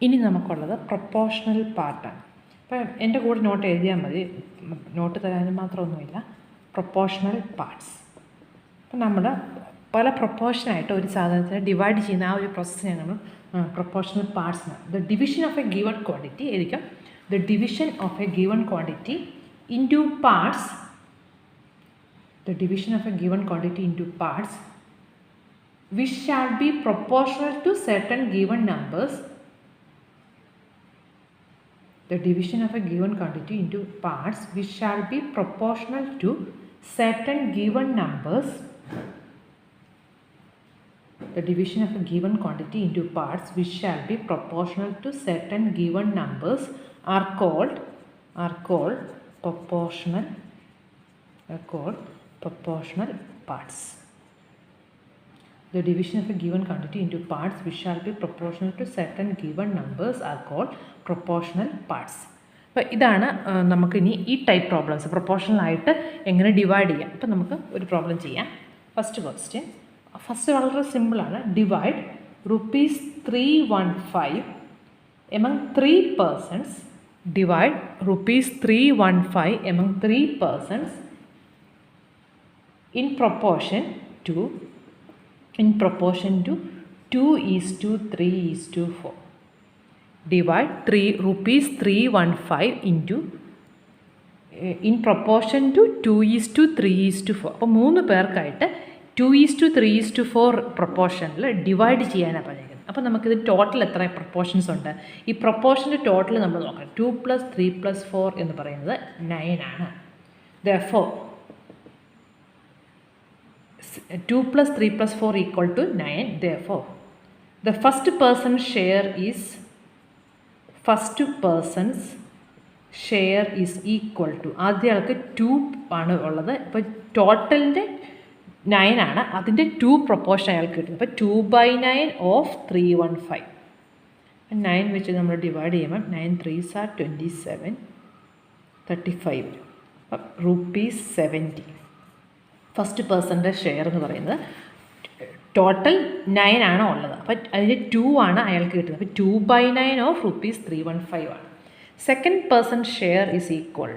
ഇനി നമുക്കുള്ളത് പ്രൊപ്പോർഷണൽ പാർട്ടാണ്. അപ്പം എൻ്റെ കൂടെ നോട്ട് എഴുതിയാൽ മതി, നോട്ട് തരാനും മാത്രമൊന്നുമില്ല. Proportional parts. അപ്പം നമ്മൾ പല പ്രൊപ്പോർഷനായിട്ട് ഒരു സാധനത്തിനെ ഡിവൈഡ് ചെയ്യുന്ന ആ ഒരു പ്രോസസ്സിനെയാണ് നമ്മൾ പ്രൊപ്പോർഷണൽ പാർട്സ് എന്ന്. The division of a given quantity ആയിരിക്കും. The division of a given quantity into parts. The division of a given quantity into parts which shall be proportional to certain given numbers. The division of a given quantity into parts which shall be proportional to certain given numbers. The division of a given quantity into parts which shall be proportional to certain given numbers are called proportional parts. The division of a given quantity into parts which shall be proportional to certain given numbers are called proportional parts. അപ്പോൾ ഇതാണ് നമുക്കിനി ഈ type problems proportional ആയിട്ട് എങ്ങനെ divide ചെയ്യാം. അപ്പോൾ നമുക്ക് ഒരു പ്രോബ്ലം ചെയ്യാം. ഫസ്റ്റ് ക്വസ്റ്റ്യൻ, ഫസ്റ്റ് വളരെ സിമ്പിളാണ്. Divide ₹315 among 3 persons. Divide ₹315 among 3 persons in proportion to 2:3:4. Divide ₹315 into in proportion to 2:3:4. അപ്പോൾ 3 പേർക്കായിട്ട് 2:3:4 പ്രൊപ്പോർഷനിൽ ഡിവൈഡ് ചെയ്യാനാണ് പറഞ്ഞിരിക്കുന്നത്. അപ്പോൾ നമുക്കിത് ടോട്ടൽ എത്ര പ്രൊപ്പോർഷൻസ് ഉണ്ട്? ഈ പ്രൊപ്പോർഷൻ്റെ ടോട്ടൽ നമ്മൾ നോക്കണം. 2 + 3 + 4 എന്ന് പറയുന്നത് 9 ആണ്. Therefore 2 + 3 + 4 = 9. Therefore the first person's share is equal to, ആദ്യ ആൾക്ക് 2 ആണ് ഉള്ളത്. ഇപ്പോൾ ടോട്ടലിൻ്റെ 9 ആണ്, അതിൻ്റെ 2 പ്രൊപ്പോർഷൻ അയാൾക്ക് കിട്ടുന്നത്. അപ്പോൾ 2/9 ഓഫ് 315. 9 വെച്ച് നമ്മൾ ഡിവൈഡ് ചെയ്യുമ്പോൾ 9 3s are 27, 35 വരും. അപ്പം ₹70. ഫസ്റ്റ് പേഴ്സൻ്റെ ഷെയർ എന്ന് പറയുന്നത് ടോട്ടൽ 9 ആണ് ഉള്ളത്. അപ്പം അതിന് 2 ആണ് അയാൾക്ക് കിട്ടുന്നത്. അപ്പോൾ 2/9 ഓഫ് ₹315 ആണ്. Second person share is equal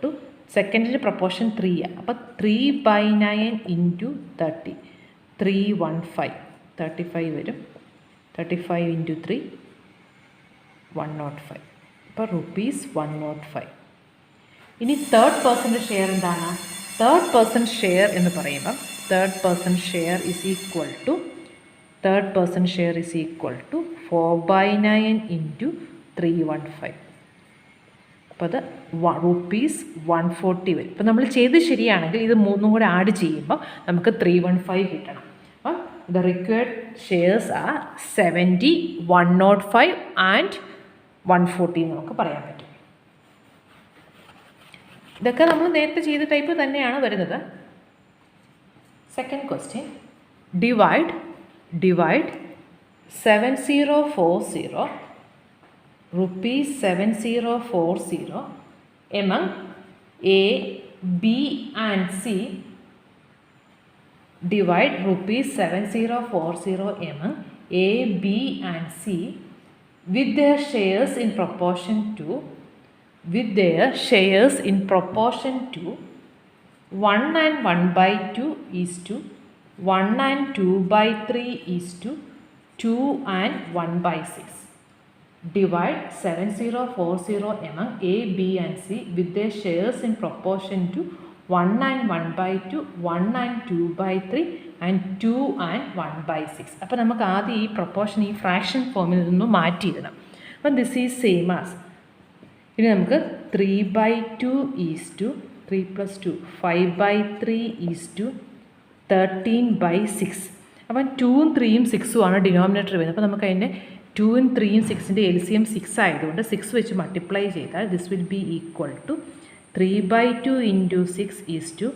to സെക്കൻഡിൻ്റെ പ്രൊപ്പോർഷൻ 3 ആണ്. അപ്പോൾ 3/9 ഇൻറ്റു 30, 315, 35 വരും. 35 ഇൻറ്റു 3 105. അപ്പോൾ ₹105. ഇനി തേർഡ് പേഴ്സൻ്റെ ഷെയർ എന്താണ്? തേർഡ് പേഴ്സൺ ഷെയർ എന്ന് പറയുമ്പം third person share is equal to 4/9 into 315. അപ്പോൾ അത് ₹140 വരും. ഇപ്പോൾ നമ്മൾ ചെയ്ത് ശരിയാണെങ്കിൽ ഇത് 3 കൂടെ ആഡ് ചെയ്യുമ്പോൾ നമുക്ക് 315 കിട്ടണം. അപ്പം the required shares are 70, 105 and 140 എന്ന് നമുക്ക് പറയാൻ പറ്റും. ഇതൊക്കെ നമ്മൾ നേരത്തെ ചെയ്ത ടൈപ്പ് തന്നെയാണ് വരുന്നത്. Second question, divide 7040 ₹7040 among A, B and C. Divide ₹7040 among A, B and C with their shares in proportion to 1 and 1/2 is to 1 and 2/3 is to 2 and 1/6. Divide 7040 among A, B and C with their shares in proportion to 1 and 1/2, 1 and 2/3 and 2 and 1/6. അപ്പോൾ നമുക്ക് ആദ്യം ഈ proportion ഈ fraction ഫോമിൽ നിന്ന് മാറ്റിയിടണം. അപ്പം this is same as, ഇനി നമുക്ക് 3/2 ഈസ് ടു 3 + 2 5/3 ഈസ് ടു 13/6. അപ്പം 2ഉം 3ഉം 6ഉം ആണ് ഡിനോമിനേറ്റർ വരുന്നത്. അപ്പോൾ നമുക്ക് അതിൻ്റെ 2ഉം 3ഉം 6ൻ്റെ LCM 6 ആയതുകൊണ്ട് 6 വെച്ച് മൾട്ടിപ്ലൈ ചെയ്താൽ this will be equal to 3/2 into 6 is to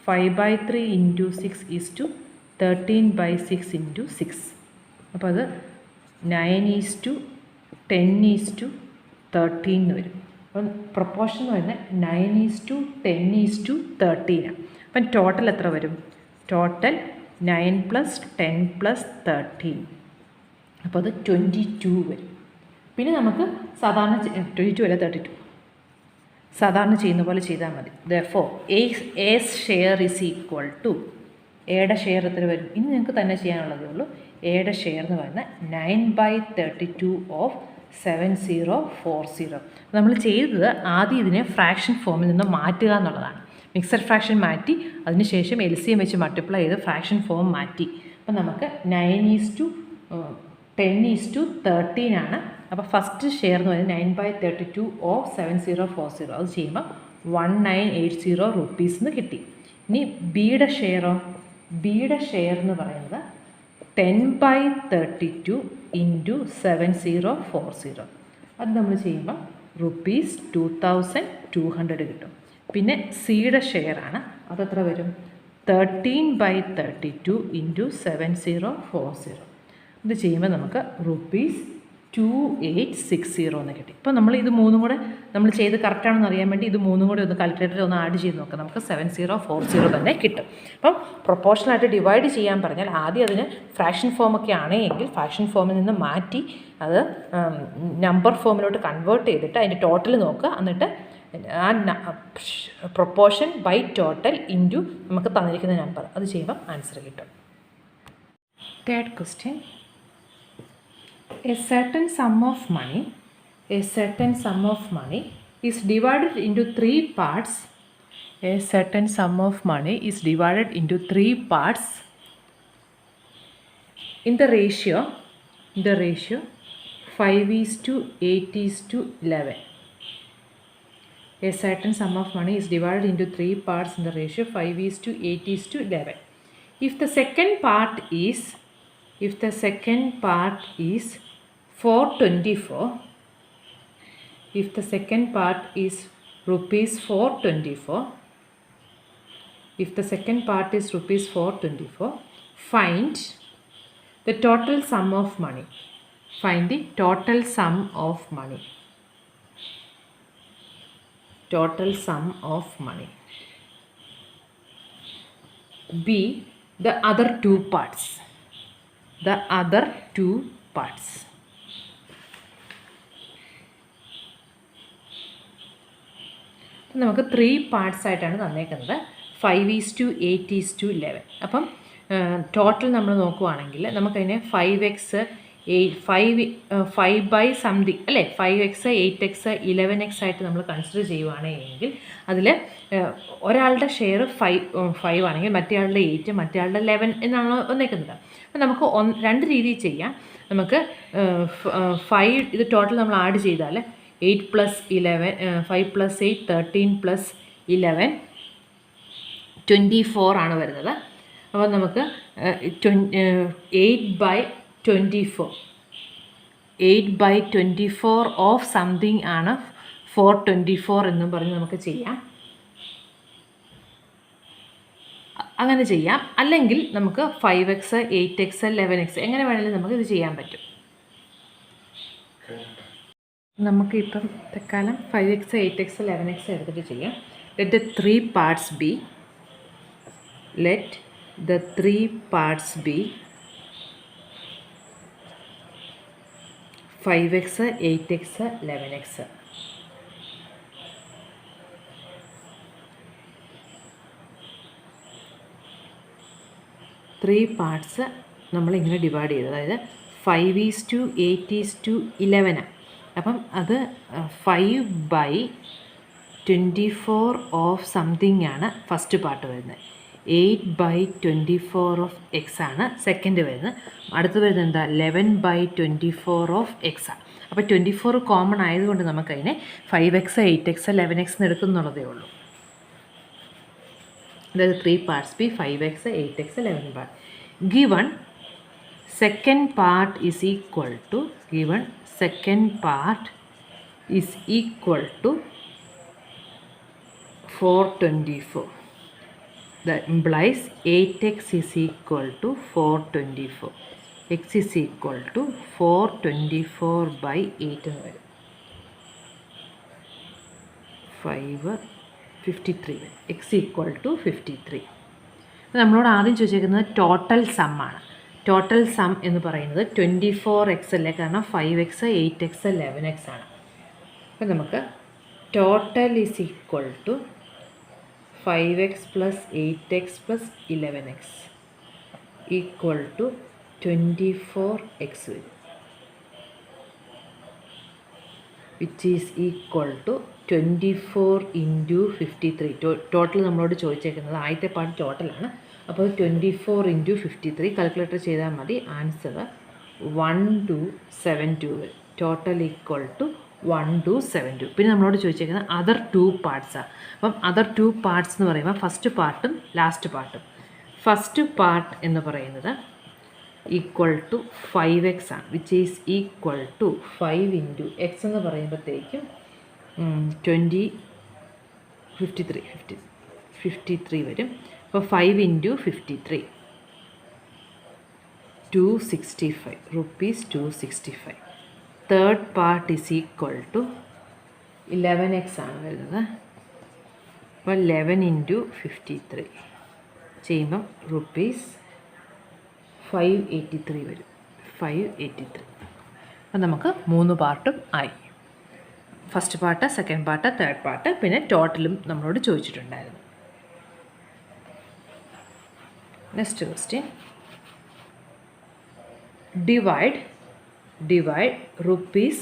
5/3 into 6 is to 13/6 into 6. അപ്പോൾ അത് 9:10:13 എന്ന് വരും. അപ്പം പ്രൊപ്പോർഷൻ എന്ന് പറയുന്നത് 9:10:13 ആണ്. അപ്പം ടോട്ടൽ എത്ര വരും? ടോട്ടൽ 9 + 10 + 13. അപ്പോൾ അത് 22 വരും. പിന്നെ നമുക്ക് സാധാരണ 22 അല്ല 32 സാധാരണ ചെയ്യുന്ന പോലെ ചെയ്താൽ മതി. therefore A's share is equal to എയുടെ ഷെയർ എത്ര വരും? ഇനി നിങ്ങൾക്ക് തന്നെ ചെയ്യാനുള്ളതേ ഉള്ളൂ. എയുടെ ഷെയർ എന്ന് പറയുന്നത് 9/32 ഓഫ് 7040. നമ്മൾ ചെയ്തത് ആദ്യം ഇതിനെ ഫ്രാക്ഷൻ ഫോമിൽ നിന്ന് മാറ്റുക എന്നുള്ളതാണ്. മിക്സഡ് ഫ്രാക്ഷൻ മാറ്റി അതിനുശേഷം LCM വെച്ച് മൾട്ടിപ്ലൈ ചെയ്ത് ഫ്രാക്ഷൻ ഫോം മാറ്റി. അപ്പം നമുക്ക് 9:10:13 ആണ്. അപ്പോൾ ഫസ്റ്റ് ഷെയർ എന്ന് പറയുന്നത് 9/32 ഓഫ് 7040. അത് ചെയ്യുമ്പോൾ 1980 rupees എന്ന് കിട്ടി. ഇനി ബിയുടെ ഷെയറോ? ബിയുടെ ഷെയർ എന്ന് പറയുന്നത് 10/32 ഇൻറ്റു 7040. അത് നമ്മൾ ചെയ്യുമ്പോൾ ₹2200 കിട്ടും. പിന്നെ സിയുടെ ഷെയറാണ്. അതെത്ര വരും? 13/32 ഇൻറ്റു 7040. ഇത് ചെയ്യുമ്പോൾ നമുക്ക് ₹2860 എന്ന് കിട്ടി. ഇപ്പോൾ നമ്മൾ ഇത് മൂന്നും കൂടെ നമ്മൾ ചെയ്ത് കറക്റ്റാണെന്ന് അറിയാൻ വേണ്ടി ഇത് മൂന്നും കൂടെ ഒന്ന് കാൽക്കുലേറ്ററിൽ ഒന്ന് ആഡ് ചെയ്ത് നോക്കാം. നമുക്ക് 7040 തന്നെ കിട്ടും. അപ്പം പ്രൊപ്പോർഷനായിട്ട് ഡിവൈഡ് ചെയ്യാൻ പറഞ്ഞാൽ ആദ്യം അതിന് ഫ്രാക്ഷൻ ഫോമൊക്കെ ആണെങ്കിൽ ഫ്രാക്ഷൻ ഫോമിൽ നിന്ന് മാറ്റി അത് നമ്പർ ഫോമിലോട്ട് കൺവേർട്ട് ചെയ്തിട്ട് അതിൻ്റെ ടോട്ടൽ നോക്കുക. എന്നിട്ട് ആ പ്രൊപ്പോർഷൻ ബൈ ടോട്ടൽ ഇൻറ്റു നമുക്ക് തന്നിരിക്കുന്ന നമ്പർ അത് ചെയ്യുമ്പോൾ ആൻസർ കിട്ടും. Third question. A certain sum of money is divided into 3 parts. A certain sum of money is divided into 3 parts in the ratio 5:8:11. A certain sum of money is divided into 3 parts in the ratio 5:8:11. If the second part is 424, if the second part is ₹424, if the second part is ₹424, find the total sum of money. Find the total sum of money. Total sum of money. B, the other two parts. The other two parts. നമുക്ക് 3 parts ആയിട്ടാണ് തന്നേക്കുന്നത്. 5:8:11. അപ്പം total നമ്മൾ നോക്കുവാണെങ്കിൽ നമുക്കതിനെ 5x 5 by something അല്ലേ, 5x 8x 11x ആയിട്ട് നമ്മൾ consider ചെയ്യുവാണെങ്കിൽ അതിൽ ഒരാളുടെ ഷെയർ 5 ആണെങ്കിൽ മറ്റേയാളുടെ 8 മറ്റേയാളുടെ 11 എന്നാണ് വന്നേക്കുന്നത്. അപ്പം നമുക്ക് 2 രീതിയിൽ ചെയ്യാം. നമുക്ക് 5 ഇത് ടോട്ടൽ നമ്മൾ ആഡ് ചെയ്താൽ 8 + 11 5 + 8 13 + 11 24 ആണ് വരുന്നത്. അപ്പോൾ നമുക്ക് 8/24 ഓഫ് സംതിങ് ആണ് 424 എന്നും പറഞ്ഞ് നമുക്ക് ചെയ്യാം. അങ്ങനെ ചെയ്യാം. അല്ലെങ്കിൽ നമുക്ക് 5x 8x 11x എങ്ങനെ വേണമെങ്കിലും നമുക്ക് ഇത് ചെയ്യാൻ പറ്റും. നമുക്കിപ്പം തൽക്കാലം 5x 8x 11x എടുത്തിട്ട് ചെയ്യാം. Let the 3 parts be 5x 8x 11x. Three parts നമ്മളിങ്ങനെ ഡിവൈഡ് ചെയ്തു. അതായത് 5:8:11. അപ്പം അത് 5/24 ഓഫ് സംതിങ് ആണ് ഫസ്റ്റ് പാർട്ട് വരുന്നത്. 8/24 ഓഫ് എക്സ് ആണ് സെക്കൻഡ് വരുന്നത്. അടുത്ത് വരുന്നത് എന്താ? 11/24 ഓഫ് എക്സ് ആണ്. അപ്പോൾ 24 കോമൺ ആയതുകൊണ്ട് നമുക്കതിനെ 5x 8x 11x എന്ന് എടുക്കുന്നുള്ളതേ ഉള്ളൂ. അതായത് 3 parts be 5x 8x 11 part. Given second part is equal to 424. That implies 8x is equal to 424. X is equal to 424/8 എന്ന് വരും. 553. X equal to 53. നമ്മളോട് ആദ്യം ചോദിച്ചേക്കുന്നത് ടോട്ടൽ സമ്മാണ്. ടോട്ടൽ സം എന്ന് പറയുന്നത് 24x അല്ലേ, കാരണം 5x 8x 11x ആണ്. അപ്പോൾ നമുക്ക് total is equal to 5x + 8x + 11x equal to 24x വരും, which is equal to 24 × 53. Total നമ്മളോട് ചോദിച്ചേക്കുന്നത് ആദ്യത്തെ പാർട്ട് ടോട്ടലാണ്. അപ്പോൾ 24 × 53 കാൽക്കുലേറ്റർ ചെയ്താൽ മതി. ആൻസർ 1272 വരും. Total equal to 1272. പിന്നെ നമ്മളോട് ചോദിച്ചേക്കുന്നത് അതർ 2 പാർട്സാണ്. അപ്പം അതർ 2 പാർട്സ് എന്ന് പറയുമ്പോൾ ഫസ്റ്റ് പാർട്ടും ലാസ്റ്റ് പാർട്ടും. ഫസ്റ്റ് പാർട്ട് എന്ന് പറയുന്നത് ഈക്വൽ ടു 5x ആണ്, which is equal to 5 × x എന്ന് പറയുമ്പോഴത്തേക്കും 53 വരും. അപ്പോൾ 5 × 53 265 rupees 265. Third part is equal to 11x ആണ് വരുന്നത്. അപ്പോൾ 11 × 53 ചെയ്യുമ്പം rupees 583 വരും. 583. അപ്പം നമുക്ക് 3 പാർട്ടും ആയി. First part, second part, third part, പിന്നെ ടോട്ടലും നമ്മളോട് ചോദിച്ചിട്ടുണ്ടായിരുന്നു. Next question. Divide rupees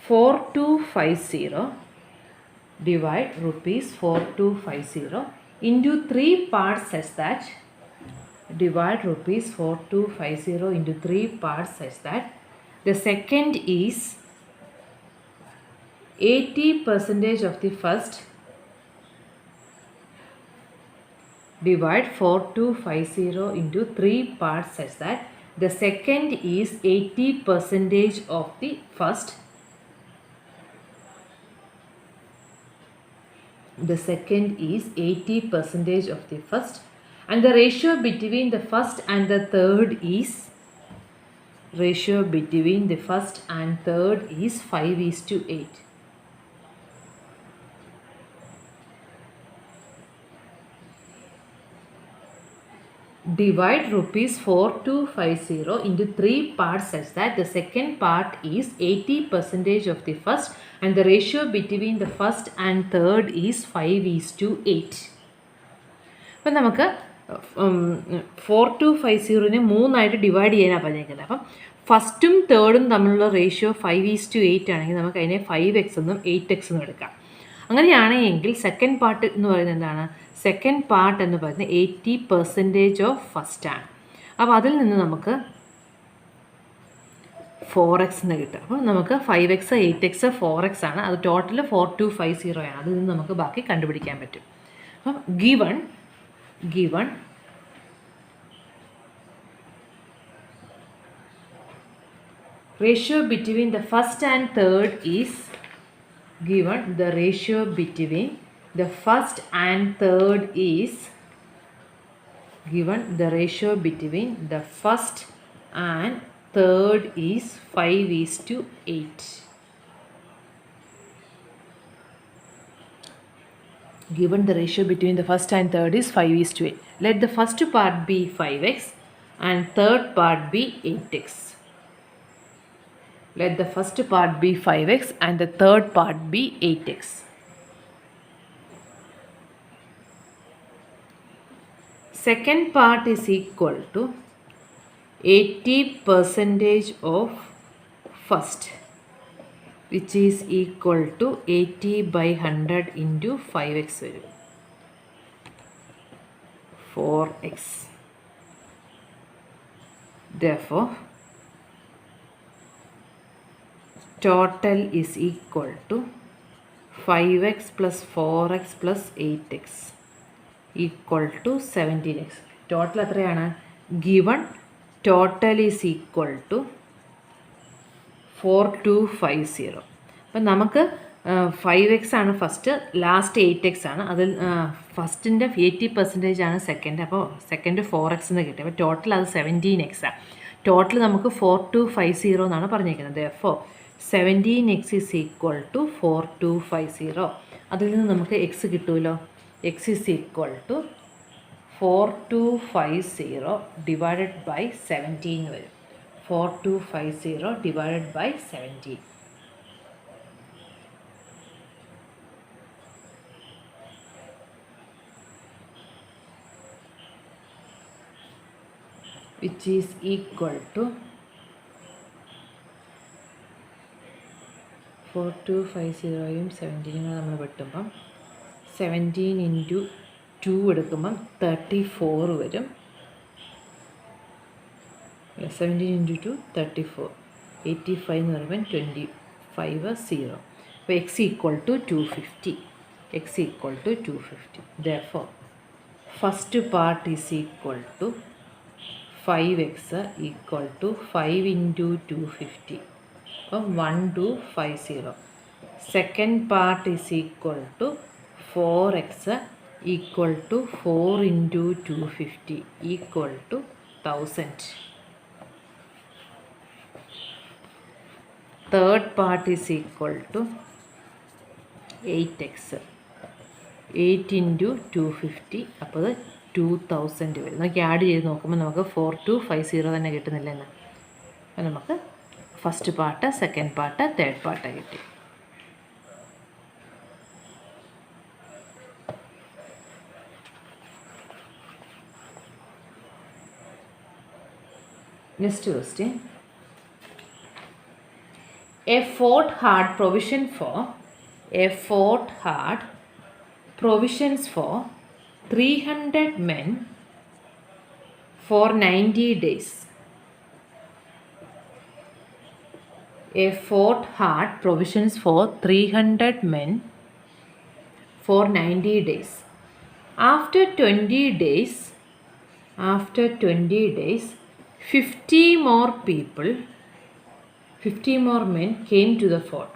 4250 into 3 parts such that rupees 4250 into 3 parts such that the second is 80% of the first. Divide 4250 into 3 parts such that the second is 80% of the first. The second is 80% of the first, and the ratio between the first and the third is 5:8. Divide rupees 4250 into 3 parts such that the second part is 80% of the first, and the ratio between the first and third is 5:8. അപ്പം നമുക്ക് 4250 3ആയിട്ട് divide ചെയ്യാനാണ് പറഞ്ഞേക്കുന്നത്. അപ്പം ഫസ്റ്റും തേർഡും തമ്മിലുള്ള ratio 5:8 ആണെങ്കിൽ നമുക്ക് അതിനെ 5x എന്നും 8x എന്നും എടുക്കാം. അങ്ങനെയാണെങ്കിൽ സെക്കൻഡ് പാർട്ട് എന്ന് പറയുന്നത് എന്താണ്? സെക്കൻഡ് പാർട്ട് എന്ന് പറയുന്നത് 80% ഓഫ് ഫസ്റ്റ് ആണ്. അപ്പോൾ അതിൽ നിന്ന് നമുക്ക് 4x എന്ന് കിട്ടും. അപ്പോൾ നമുക്ക് 5x 8x 4x ആണ്. അത് ടോട്ടൽ 4250 ആണ്. അതിൽ നിന്ന് നമുക്ക് ബാക്കി കണ്ടുപിടിക്കാൻ പറ്റും. അപ്പം given ratio between the first and third is given. The ratio between the first and third is given. The ratio between the first and third is 5:8. Given the ratio between the first and third is 5:8. Let the first part be 5x and third part be 8x. Let the first part be 5x and the third part be 8x. Second part is equal to 80% of first, which is equal to 80/100 into 5x വരും. 4x. Therefore, total is equal to 5x plus 4x plus 8x equal to 17x. Total എത്രയാണ്? Given total is equal to 4250. അപ്പം നമുക്ക് 5x ആണ് first, last 8x ആണ്. അതിൽ ഫസ്റ്റിൻ്റെ 80% ആണ് second. അപ്പോൾ second 4x എന്ന് കിട്ടി. അപ്പോൾ ടോട്ടൽ അത് 17x ആണ്. ടോട്ടൽ നമുക്ക് 4250 എന്നാണ് പറഞ്ഞിരിക്കുന്നത്. അപ്പോൾ 17x is equal to 4250. അതിൽ നിന്ന് നമുക്ക് x കിട്ടുമല്ലോ. x is equal to 4250 divided by 17 വരും. 4250 divided by 17. which is equal to 4250യും 17 നമ്മൾ വെട്ടുമ്പം 17 ഇൻറ്റു 2 എടുക്കുമ്പം 34 വരും. 17 ഇൻറ്റു 2 34. 85 എന്ന് പറയുമ്പം 25 0. അപ്പോൾ x equal to 250. x equal to 250. Therefore first part is equal to 5x equal to 5 into 250. അപ്പോൾ 1250. Second part is equal to 4x equal to 4 into 250 equal to 1000. Third part is equal to 8x. 8 into 250. അപ്പോൾ 2000 വരും. നമുക്ക് add ചെയ്ത് നോക്കുമ്പോൾ നമുക്ക് 4250 തന്നെ കിട്ടുന്നില്ലെന്ന്. അപ്പോൾ നമുക്ക് first part, second part, third part കിട്ടി. Next question. A fort had provisions for 300 men for 90 days. A fort had provisions for 300 men for 90 days. After 20 days, 50 more men came to the fort.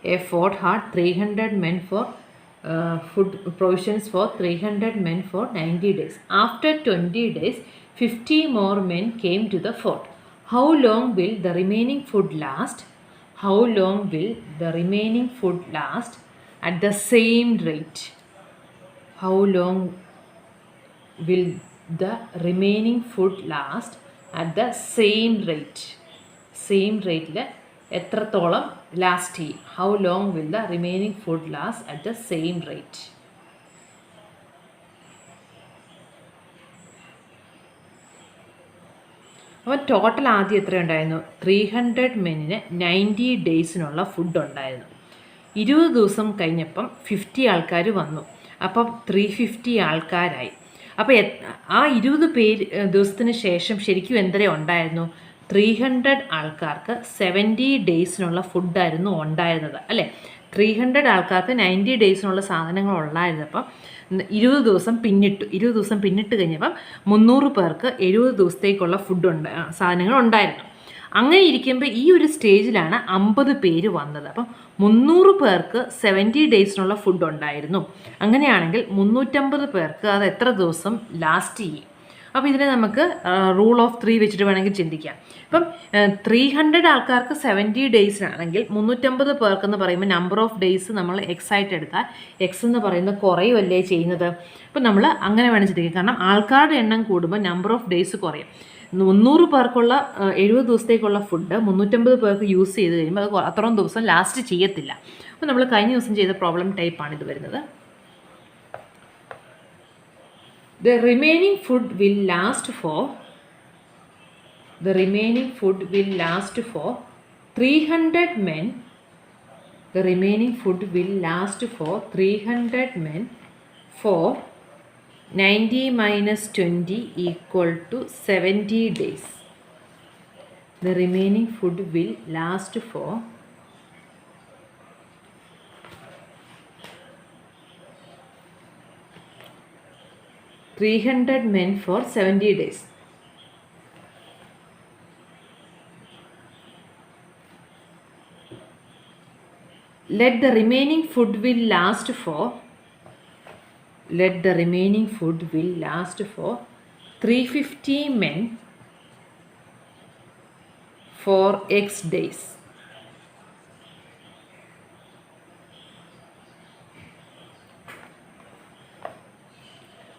A fort had 300 men for food provisions for 300 men for 90 days. After 20 days, 50 more men came to the fort. How long will the remaining food last? How long will the remaining food last at the same rate? How long will the remaining food last at the same rate? Same rate എത്രത്തോളം last ചെയ്യും? How long will the remaining food last at the same rate? അപ്പോൾ total ആദ്യം എത്ര ഉണ്ടായിരുന്നു? 300 മെന്നിന് 90 ഡേയ്സിനുള്ള food ഉണ്ടായിരുന്നു. 20 ദിവസം കഴിഞ്ഞപ്പം 50 ആൾക്കാർ വന്നു. അപ്പം 350 ആൾക്കാരായി. അപ്പോൾ ആ 20 ദിവസത്തിന് ശേഷം ശരിക്കും എന്തര ഉണ്ടായിരുന്നു? 300 ആൾക്കാർക്ക് 70 ഡേയ്സിനുള്ള ഫുഡായിരുന്നു ഉണ്ടായിരുന്നത്, അല്ലേ? 300 ആൾക്കാർക്ക് 90 ഡേയ്സിനുള്ള സാധനങ്ങൾ ഉണ്ടായിരുന്നപ്പം 20 ദിവസം പിന്നിട്ട് കഴിഞ്ഞപ്പം 300 പേർക്ക് 70 ദിവസത്തേക്കുള്ള സാധനങ്ങൾ ഉണ്ടായിരുന്നു. അങ്ങനെ ഇരിക്കുമ്പോൾ ഈ ഒരു സ്റ്റേജിലാണ് 50 പേര് വന്നത്. അപ്പം 300 പേർക്ക് 70 ഡേയ്സിനുള്ള ഫുഡ് ഉണ്ടായിരുന്നു. അങ്ങനെയാണെങ്കിൽ 350 പേർക്ക് അത് എത്ര ദിവസം ലാസ്റ്റ് ചെയ്യും? അപ്പോൾ ഇതിനെ നമുക്ക് റൂൾ ഓഫ് 3 വെച്ചിട്ട് വേണമെങ്കിൽ ചിന്തിക്കാം. ഇപ്പം 300 ആൾക്കാർക്ക് 70 ഡേയ്സിനാണെങ്കിൽ 350 പേർക്കെന്ന് പറയുമ്പോൾ നമ്പർ ഓഫ് ഡേയ്സ് നമ്മൾ എക്സ് ആയിട്ട് എടുത്താൽ എക്സ് എന്ന് പറയുന്നത് കുറയുമല്ലേ ചെയ്യുന്നത്? അപ്പം നമ്മൾ അങ്ങനെ വേണം ചിന്തിക്കാം. കാരണം ആൾക്കാരുടെ എണ്ണം കൂടുമ്പോൾ നമ്പർ ഓഫ് ഡേയ്സ് കുറയും. 300 പേർക്കുള്ള 70 ദിവസത്തേക്കുള്ള ഫുഡ് 350 പേർക്ക് യൂസ് ചെയ്ത് കഴിയുമ്പോൾ അത് അത്രയും ദിവസം ലാസ്റ്റ് ചെയ്യത്തില്ല. അപ്പോൾ നമ്മൾ കഴിഞ്ഞ ദിവസം ചെയ്ത പ്രോബ്ലം ടൈപ്പാണ് ഇത് വരുന്നത്. The remaining food will last for 300 men. The remaining food will last for 300 men for 90 minus 20 equal to 70 days. The remaining food will last for 300 men for 70 days. Let the remaining food will last for 350 men for X days.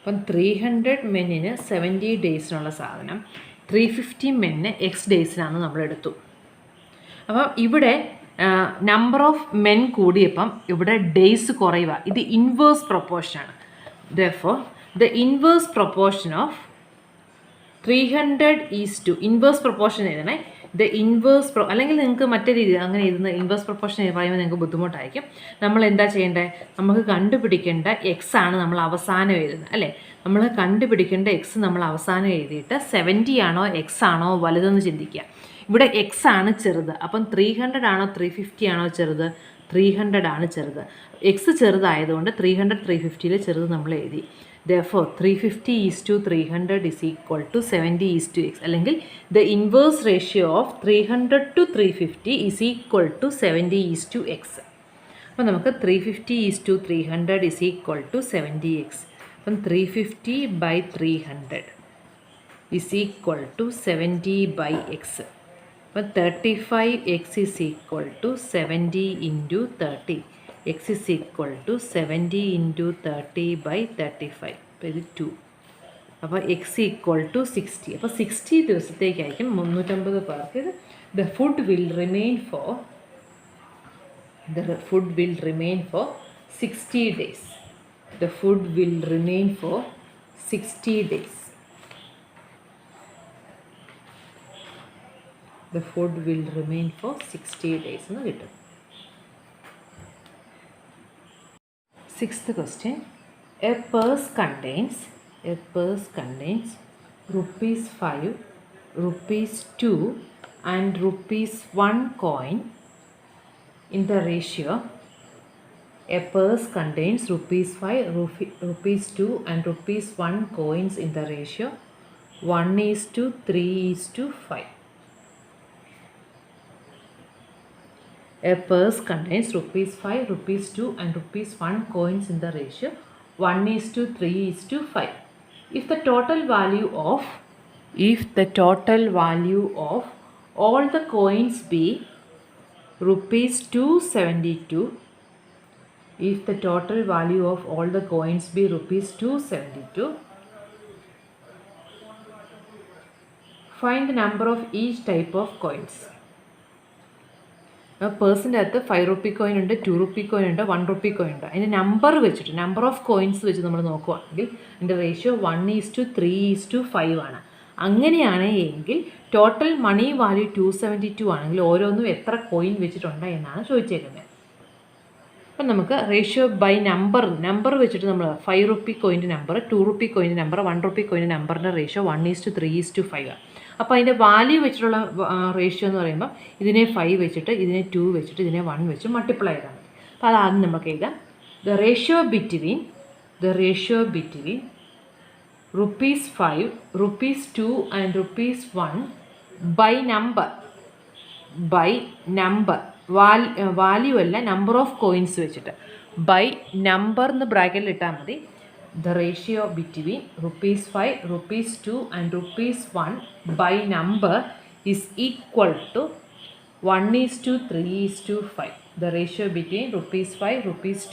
അപ്പം 300 മെന്നിന് 70 ഡേയ്സിനുള്ള സാധനം 350 മെന്നിന് X ഡേയ്സിനാണെന്ന് നമ്മളെടുത്തു. അപ്പം ഇവിടെ number of men കൂടിയപ്പം ഇവിടെ days കുറയുക. ഇത് inverse പ്രൊപ്പോർഷനാണ്. Therefore the inverse proportion of 300 inverse proportion എഴുതണേ. The inverse അല്ലെങ്കിൽ നിങ്ങൾക്ക് മറ്റേ രീതി അങ്ങനെ എഴുതുന്ന ഇൻവേഴ്സ് പ്രൊപ്പോർഷൻ പറയുമ്പോൾ നിങ്ങൾക്ക് ബുദ്ധിമുട്ടായിരിക്കും. നമ്മൾ എന്താ ചെയ്യേണ്ടത്? നമുക്ക് കണ്ടുപിടിക്കേണ്ട എക്സ് ആണ് നമ്മൾ അവസാനം എഴുതുന്നത് അല്ലേ. നമ്മൾ കണ്ടുപിടിക്കേണ്ട എക്സ് നമ്മൾ അവസാനം എഴുതിയിട്ട് 70 ആണോ എക്സ് ആണോ വലുതെന്ന് ചിന്തിക്കുക. ഇവിടെ എക്സ് ആണ് ചെറുത്. അപ്പം 300 ആണോ 350 ആണോ ചെറുത്? 300 ആണ് ചെറുത്. എക്സ് ചെറുതായതുകൊണ്ട് 300 350 ചെറുത് നമ്മൾ എഴുതി. Therefore 350:300 is equal to 70:x. അല്ലെങ്കിൽ the inverse ratio of 300 to 350 is equal to 70:x. അപ്പോൾ നമുക്ക് 350:300 is equal to 70x. അപ്പം 350/300 is equal to 70/x. അപ്പം 35x is equal to 70 into 30. x is equal to 70 into 30/35. അപ്പോൾ ഇത് 2. അപ്പോൾ x equal to 60. അപ്പോൾ 60 ദിവസത്തേക്കായിരിക്കും 350 പേർക്ക് ഇത്. The food will remain for 60 days. The food will remain for 60 days. The food will remain for 60 days എന്ന് കിട്ടും. 6th question. A purse contains ₹5, ₹2 and ₹1 coin in the ratio. A purse contains ₹5, ₹2 and ₹1 coins in the ratio 1:3:5. A purse contains ₹5, ₹2 and ₹1 coins in the ratio 1:3:5. If the total value of all the coins be ₹272, if the total value of all the coins be ₹272, find the number of each type of coins. പേഴ്സിൻ്റെ അകത്ത് 5 rupee coin ഉണ്ട്, 2 rupee coin ഉണ്ട്, 1 rupee coin ഉണ്ട്. അതിൻ്റെ number of coins വെച്ച് നമ്മൾ നോക്കുകയാണെങ്കിൽ അതിൻ്റെ ratio 1:3:5 ആണ്. അങ്ങനെയാണ് എങ്കിൽ ടോട്ടൽ മണി വാല്യൂ 272 ആണെങ്കിൽ ഓരോന്നും എത്ര കോയിൻ വെച്ചിട്ടുണ്ട് എന്നാണ് ചോദിച്ചേക്കുന്നത്. അപ്പം നമുക്ക് റേഷ്യോ ബൈ നമ്പർ വെച്ചിട്ട് നമ്മൾ 5 rupee കോയിൻ്റെ നമ്പർ, 2 rupee കോയിൻ്റെ നമ്പർ, 1 rupee കോയിൻ്റെ നമ്പറിൻ്റെ റേഷ്യോ 1:3:5 ആണ്. അപ്പോൾ അതിൻ്റെ വാല്യൂ വെച്ചിട്ടുള്ള റേഷ്യോ എന്ന് പറയുമ്പോൾ ഇതിനെ 5 വെച്ചിട്ട്, ഇതിനെ 2 വെച്ചിട്ട്, ഇതിനെ 1 വെച്ച് മൾട്ടിപ്ലൈ ചെയ്താൽ മതി. അപ്പോൾ അതാദ്യം നമുക്ക് എഴുതാം. The ratio between ₹5, ₹2 and ₹1 by number value അല്ല, നമ്പർ ഓഫ് കോയിൻസ് വെച്ചിട്ട് ബൈ നമ്പർ എന്ന് ബ്രാക്കറ്റിൽ ഇട്ടാൽ മതി. The ratio between ₹5, ₹2 and ₹1 by number is equal to 1:3:5. The ratio between ₹5,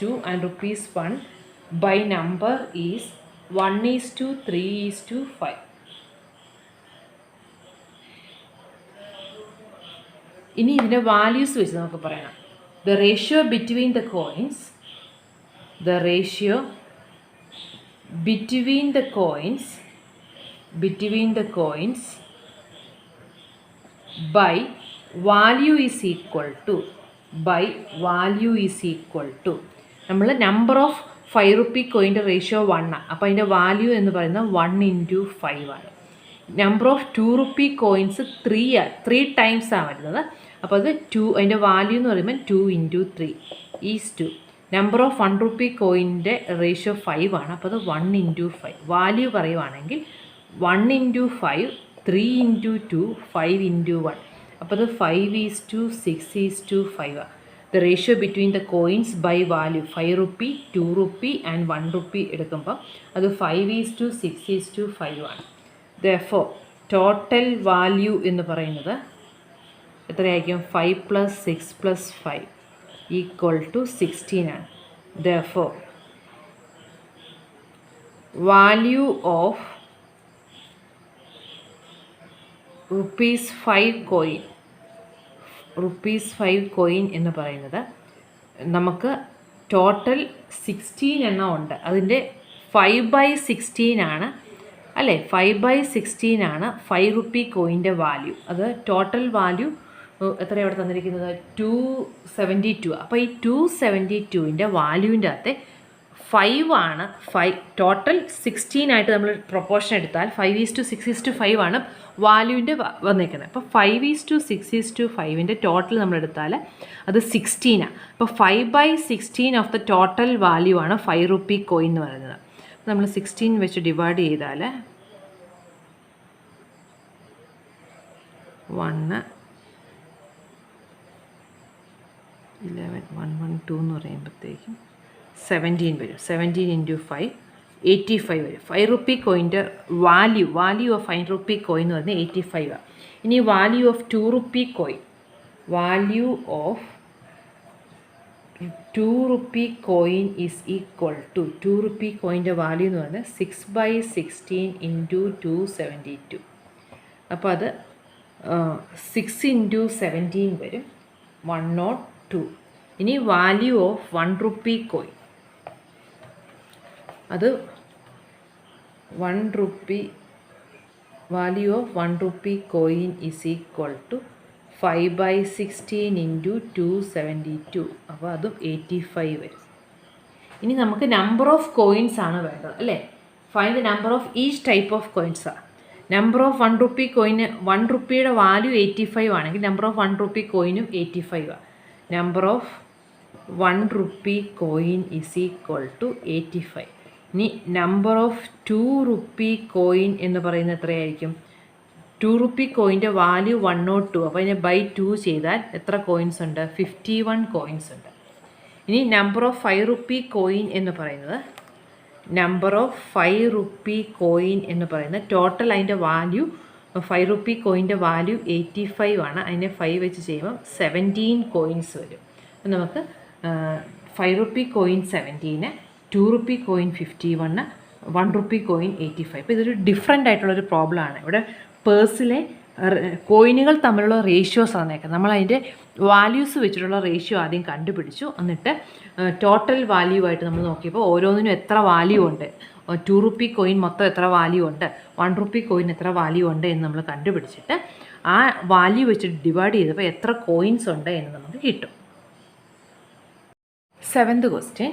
₹2 and ₹1 by number is 1:3:5. ഇനി ഇതിൻ്റെ വാല്യൂസ് വെച്ച് നമുക്ക് പറയണം. The ratio between the coins by value is equal to നമ്മൾ നമ്പർ ഓഫ് 5 rupee കോയിൻ്റെ റേഷ്യോ 1 ആണ്. അപ്പോൾ അതിൻ്റെ value എന്ന് പറയുന്നത് 1:5 ആണ്. Number of 2 rupee coins 3 times ആണ് വരുന്നത്. അപ്പോൾ അത് 2, അതിൻ്റെ വാല്യൂ എന്ന് പറയുമ്പോൾ 2:3 നമ്പർ ഓഫ് 1 rupee കോയിൻ്റെ റേഷ്യോ 5 ആണ്. അപ്പോൾ അത് 1:5. വാല്യൂ പറയുവാണെങ്കിൽ 1:5, 3:2, 5:1. അപ്പോൾ അത് 5:6:5 ആണ്. The ratio between the coins by value 5 rupee, 2 rupee and 1 rupee എടുക്കുമ്പോൾ അത് 5:6:5 ആണ്. Therefore ടോട്ടൽ വാല്യൂ എന്ന് പറയുന്നത് എത്രയായിരിക്കും? 5 + 6 + 5 = 16 ആണ്. Therefore വാല്യൂ ഓഫ് ₹5 കോയിൻ എന്ന് പറയുന്നത് നമുക്ക് ടോട്ടൽ 16 എണ്ണം ഉണ്ട്. അതിൻ്റെ 5/16 ആണ് അല്ലേ, 5/16 ആണ് ₹5 കോയിൻ്റെ വാല്യൂ. അത് ടോട്ടൽ വാല്യൂ എത്രയാണ് അവിടെ തന്നിരിക്കുന്നത്? 272. അപ്പോൾ ഈ 272ൻ്റെ വാല്യൂവിൻ്റെ അകത്തെ 5 ആണ്. ടോട്ടൽ 16 ആയിട്ട് നമ്മൾ പ്രൊപ്പോർഷൻ എടുത്താൽ 5:6:5 ആണ് വാല്യൂവിൻ്റെ വന്നിരിക്കുന്നത്. അപ്പോൾ 5:6:5ൻ്റെ ടോട്ടൽ നമ്മൾ എടുത്താൽ അത് 16 ആണ്. അപ്പോൾ 5/16 ഓഫ് ദ ടോട്ടൽ വാല്യൂ ആണ് ₹5 കോയിൻ എന്ന് പറയുന്നത്. നമ്മൾ 16 വെച്ച് ഡിവൈഡ് ചെയ്താൽ 112 എന്ന് പറയുമ്പോഴത്തേക്കും 17 വരും. 17 × 5 85 വരും. ₹5 കോയിൻ്റെ വാല്യൂ ഓഫ് ₹5 കോയിൻ എന്ന് പറഞ്ഞാൽ 85 ആണ്. ഇനി value of ₹2 coin, value of ₹2 coin is equal to ₹2 കോയിൻ്റെ വാല്യൂ എന്ന് പറഞ്ഞാൽ 6/16 × 272. അപ്പോൾ അത് 6 × 17 വരും, 102. ഇനി വാല്യൂ ഓഫ് ₹1 കോയിൻ, അത് value of ₹1 coin is equal to 5/16 × 272. അപ്പോൾ അതും 85 വരും. ഇനി നമുക്ക് നമ്പർ ഓഫ് കോയിൻസ് ആണ് വേണ്ടത് അല്ലേ. Find the number of each type of coins ആണ്. നമ്പർ ഓഫ് ₹1 കോയിന്, ₹1യുടെ വാല്യൂ 85 ആണെങ്കിൽ നമ്പർ ഓഫ് ₹1 കോയിനും 85 ആണ്. Number of ₹1 coin is equal to 85. ഇനി നമ്പർ ഓഫ് ₹2 കോയിൻ എന്ന് പറയുന്നത് എത്രയായിരിക്കും? ₹2 കോയിൻ്റെ വാല്യൂ 102. അപ്പോൾ അതിനെ ബൈ 2 ചെയ്താൽ എത്ര കോയിൻസ് ഉണ്ട്? 51 കോയിൻസ് ഉണ്ട്. ഇനി നമ്പർ ഓഫ് ₹5 കോയിൻ എന്ന് പറയുന്നത്, നമ്പർ ഓഫ് ₹5 കോയിൻ എന്ന് പറയുന്നത് ടോട്ടൽ അതിൻ്റെ വാല്യൂ ₹5 കോയിൻ്റെ വാല്യൂ 85 ആണ്. അതിനെ 5 വെച്ച് ചെയ്യുമ്പോൾ 17 കോയിൻസ് വരും. അപ്പം നമുക്ക് ₹5 കോയിൻ 17, ₹2 കോയിൻ 51, ₹1 കോയിൻ 85. അപ്പോൾ ഇതൊരു ഡിഫറെൻ്റ് ആയിട്ടുള്ളൊരു പ്രോബ്ലമാണ്. ഇവിടെ പേഴ്സിലെ കോയിനുകൾ തമ്മിലുള്ള റേഷ്യോസ് തന്നേക്കുന്നത്. നമ്മൾ അതിൻ്റെ വാല്യൂസ് വെച്ചിട്ടുള്ള റേഷ്യോ ആദ്യം കണ്ടുപിടിച്ചു. എന്നിട്ട് ടോട്ടൽ വാല്യൂ ആയിട്ട് നമ്മൾ നോക്കിയപ്പോൾ ഓരോന്നിനും എത്ര വാല്യൂ ഉണ്ട്, ₹2 കോയിൻ മൊത്തം എത്ര വാല്യൂ ഉണ്ട്, ₹1 കോയിൻ എത്ര വാല്യൂ ഉണ്ട് എന്ന് നമ്മൾ കണ്ടുപിടിച്ചിട്ട് ആ വാല്യൂ വെച്ചിട്ട് ഡിവൈഡ് ചെയ്തപ്പോൾ എത്ര കോയിൻസ് ഉണ്ട് എന്ന് നമുക്ക് കിട്ടും. 7th question.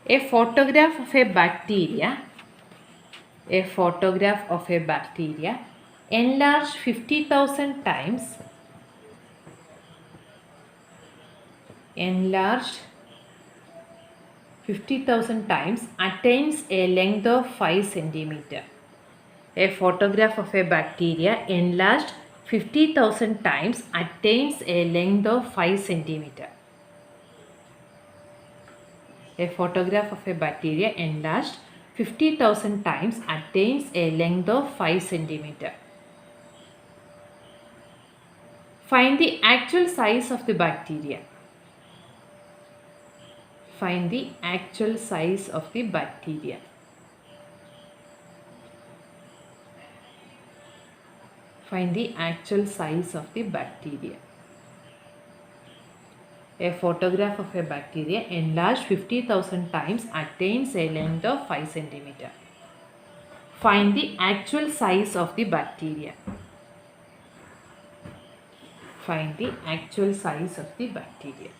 A photograph of a bacteria enlarged 50,000 times attains a length of 5 centimeter. A photograph of a bacteria enlarged 50,000 times attains a length of 5 centimeter. A photograph of a bacteria enlarged 50,000 times attains a length of 5 centimeter. Find the actual size of the bacteria. Find the actual size of the bacteria. Find the actual size of the bacteria. A photograph of a bacteria enlarged 50,000 times attains a length of 5 centimeter. Find the actual size of the bacteria. Find the actual size of the bacteria.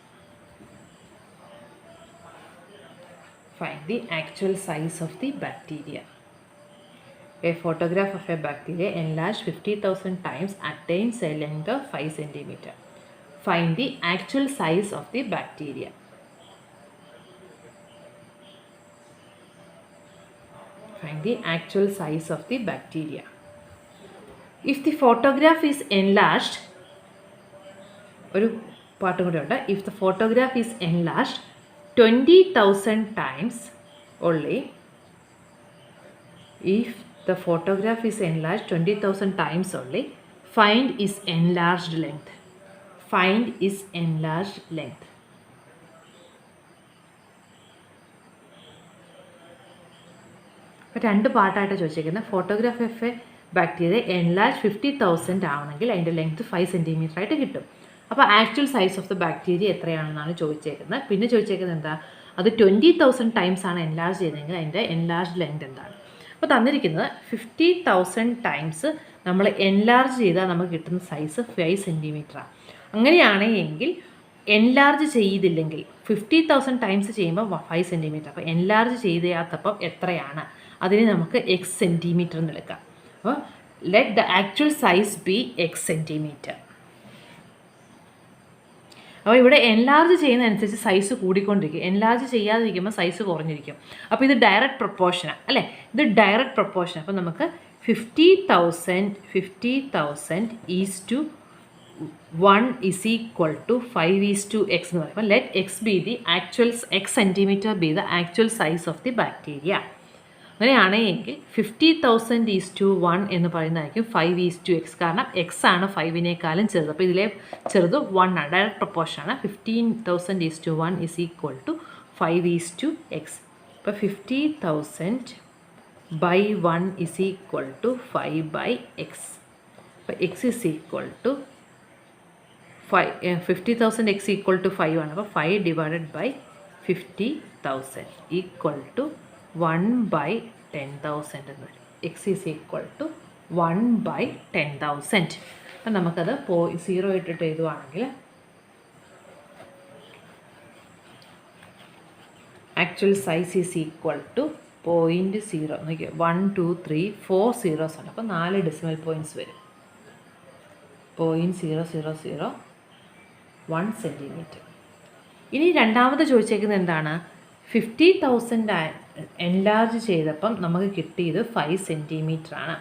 Find the actual size of the bacteria. A photograph of a bacteria enlarged 50,000 times attains a length of 5 centimeter. Find the actual size of the bacteria. Find the actual size of the bacteria. If the photograph is enlarged, ഒരു പാട്ടും കൂടെ ഉണ്ട്. If the photograph is enlarged 20,000 times only, if the photograph is enlarged 20,000 times only, find its enlarged length. Find its enlarged length. അപ്പോൾ 2 പാർട്ടായിട്ട് ചോദിച്ചേക്കുന്നത് photograph of a bacteria enlarge 50,000 ആവണമെങ്കിൽ അതിൻ്റെ length 5 centimetre ആയിട്ട് കിട്ടും. അപ്പോൾ actual size of the bacteria എത്രയാണെന്നാണ് ചോദിച്ചേക്കുന്നത്. പിന്നെ ചോദിച്ചേക്കുന്നത് എന്താ, അത് 20,000 ടൈംസ് ആണ് എൻലാർജ് ചെയ്തതെങ്കിൽ അതിൻ്റെ എൻലാർജ് ലെങ്ത് എന്താണ്. അപ്പോൾ തന്നിരിക്കുന്നത് 50,000 ടൈംസ് നമ്മൾ എൻലാർജ് ചെയ്താൽ നമുക്ക് കിട്ടുന്ന സൈസ് 5 സെൻറ്റിമീറ്ററാണ്. അങ്ങനെയാണെങ്കിൽ എൻലാർജ് ചെയ്തില്ലെങ്കിൽ 50,000 ടൈംസ് ചെയ്യുമ്പോൾ 5 സെൻറ്റിമീറ്റർ. അപ്പോൾ എൻലാർജ് ചെയ്യാത്തപ്പം എത്രയാണ്, അതിന് നമുക്ക് എക്സ് സെൻറ്റിമീറ്റർ എന്ന് എടുക്കാം. അപ്പോൾ let the actual size B X centimetre. അപ്പോൾ ഇവിടെ എൻലാർജ് ചെയ്യുന്നതനുസരിച്ച് സൈസ് കൂടിക്കൊണ്ടിരിക്കും, എൻലാർജ് ചെയ്യാതിരിക്കുമ്പോൾ സൈസ് കുറഞ്ഞിരിക്കും. അപ്പോൾ ഇത് ഡയറക്റ്റ് പ്രൊപ്പോർഷനാണ് അല്ലേ, ഇത് ഡയറക്റ്റ് പ്രൊപ്പോർഷൻ. അപ്പോൾ നമുക്ക് 50,000 is to 1 is equal to 5 is to x എന്ന് പറയും. അപ്പോൾ let x be the actual x centimetre be the actual size of the bacteria. അങ്ങനെയാണെങ്കിൽ 50,000 ഈസ് ടു 1 എന്ന് പറയുന്നതായിരിക്കും 5 ഈസ് ടു എക്സ്. കാരണം എക്സ് ആണ് 5-നേക്കാളും ചെറുത്. അപ്പോൾ ഇതിലെ ചെറുത് 1 ആണ്, ഡയറക്റ്റ് പ്രൊപ്പോർഷനാണ്. 15,000 is to 1 is equal to 5 is to x. അപ്പോൾ 50,000 by 1 is equal to 5 by x. അപ്പോൾ x is equal to 50,000 x equal to 5 ആണ്. അപ്പോൾ 5 divided by 50,000 equal to 1 by 10,000 എന്ന് വരും. X is equal to 1 by 10,000. അപ്പം നമുക്കത് 0 ഇട്ടിട്ട് എഴുതുവാണെങ്കിൽ actual size is equal to 0.0 നോക്കിയോ, 1 2 3 4 സീറോസ് ആണ്. അപ്പോൾ 4 ഡെസിമൽ പോയിൻറ്റ്സ് വരും. 0.0001 സെൻറ്റിമീറ്റർ. ഇനി രണ്ടാമത് ചോദിച്ചേക്കുന്നത് എന്താണ്, 50,000 എൻലാർജ് ചെയ്തപ്പം നമുക്ക് കിട്ടിയത് 5 സെൻറ്റിമീറ്റർ ആണ്.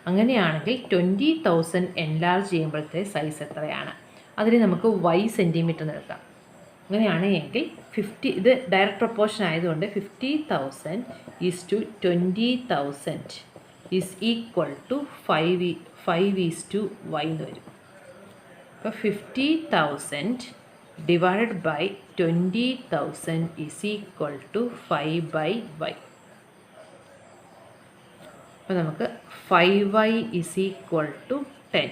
അങ്ങനെയാണെങ്കിൽ 20,000 എൻലാർജ് ചെയ്യുമ്പോഴത്തെ സൈസ് എത്രയാണ്, അതിന് നമുക്ക് y സെൻറ്റിമീറ്റർ എന്ന് എടുക്കാം. അങ്ങനെയാണെങ്കിൽ 50, ഇത് ഡയറക്റ്റ് പ്രൊപ്പോർഷൻ ആയതുകൊണ്ട് 50,000 is to 20,000 is equal to 5 is to y എന്ന് വരും. അപ്പോൾ 50,000 divided by 20,000 is equal to 5 by y. അപ്പോൾ നമുക്ക് 5y is equal to 10,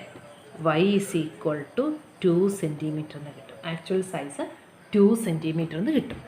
y is equal to 2 centimetre എന്ന് കിട്ടും. ആക്ച്വൽ സൈസ് 2 സെൻറ്റിമീറ്റർ എന്ന് കിട്ടും.